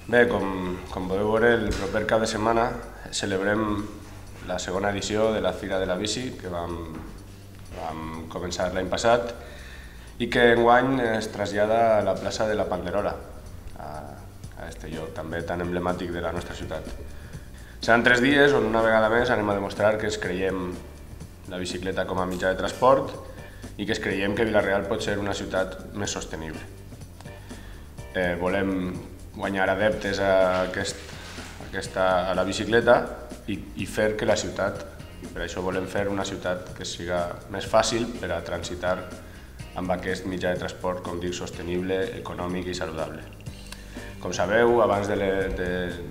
Bé, com podeu veure, el proper cap de setmana celebrem la segona edició de la Fira de la Bici, que vam començar l'any passat i que enguany es trasllada a la plaça de la Panderola, a aquest lloc també tan emblemàtic de la nostra ciutat. Seran 3 dies on una vegada més anem a demostrar que es creiem la bicicleta com a mitjà de transport i que es creiem que Vila-real pot ser una ciutat més sostenible. Volem guanyar adeptes a la bicicleta i fer que la ciutat, i per això volem fer una ciutat que siga més fàcil per a transitar amb aquest mitjà de transport, com dic, sostenible, econòmic i saludable. Com sabeu, abans de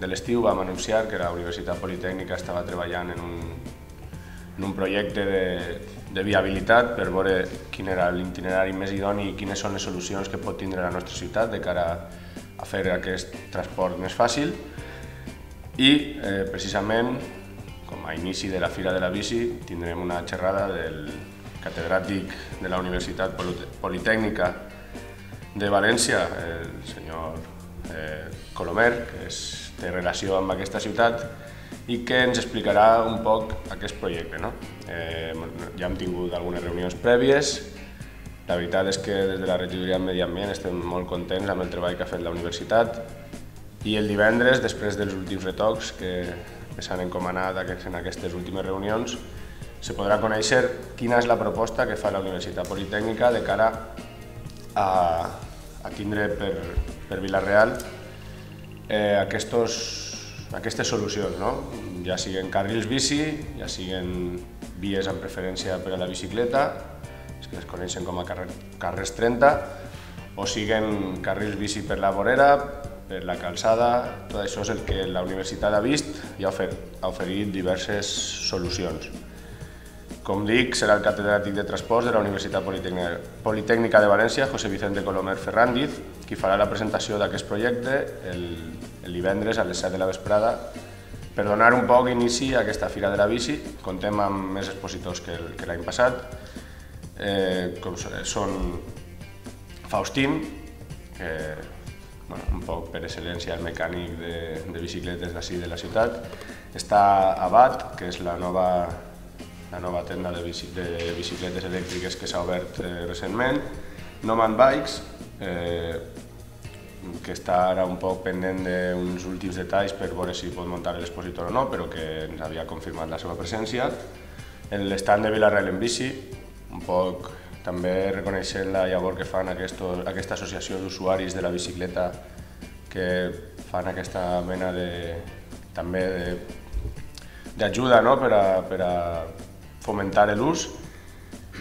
l'estiu vam anunciar que la Universitat Politècnica estava treballant en un projecte de viabilitat per veure quin era l'itinerari més idoni i quines són les solucions que pot tindre la nostra ciutat de cara a fer aquest transport més fàcil. I precisament, com a inici de la Fira de la Bici, tindrem una xerrada del catedràtic de la Universitat Politècnica de València, el senyor Colomer, que té relació amb aquesta ciutat i que ens explicarà un poc aquest projecte. Ja hem tingut algunes reunions prèvies. La veritat és que des de la regidoria de Medi Ambient estem molt contents amb el treball que ha fet la universitat i el divendres, després dels últims retocs que s'han encomanat en aquestes últimes reunions, se podrà conèixer quina és la proposta que fa la Universitat Politècnica de cara a tindre per Vila-real aquestes solucions, ja siguin carrils bici, ja siguin vies amb preferència per a la bicicleta, que es coneixen com a carrers 30, o siguin carrils bici per la vorera, per la calçada. Tot això és el que la universitat ha vist i ha oferit diverses solucions. Com dic, serà el catedràtic de transports de la Universitat Politècnica de València, José Vicente Colomer Ferrandiz, qui farà la presentació d'aquest projecte el divendres a les 7 de la vesprada per donar un poc inici a aquesta Fira de la Bici. Contem amb més expositors que l'any passat, com són Faustín, un poc per excel·lència el mecànic de bicicletes d'ací de la ciutat. Està Abad, que és la nova tenda de bicicletes elèctriques que s'ha obert recentment. Noman Bikes, que està ara un poc pendent d'uns últims detalls per veure si pot muntar l'expositor o no, però que ens havia confirmat la seva presència. L'estand de Vila-real en bici, un poc també reconeixent la llavor que fan aquesta associació d'usuaris de la bicicleta que fan aquesta mena d'ajuda per a fomentar l'ús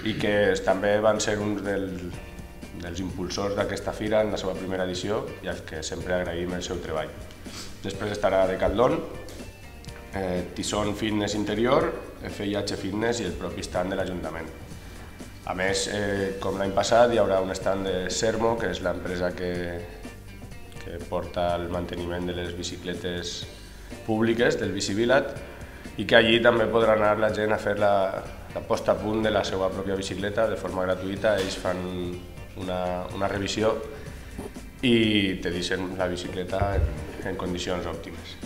i que també van ser uns dels impulsors d'aquesta fira en la seva primera edició i als que sempre agraïm el seu treball. Després estarà Decathlon, Tison Fitness Interior, FIH Fitness i el propi stand de l'Ajuntament. A més, com l'any passat, hi haurà un stand de Sermo, que és l'empresa que porta el manteniment de les bicicletes públiques, del Bicivilat, i que allí també podrà anar la gent a fer la posta a punt de la seva pròpia bicicleta de forma gratuïta. Ells fan una revisió i te deixen la bicicleta en condicions òptimes.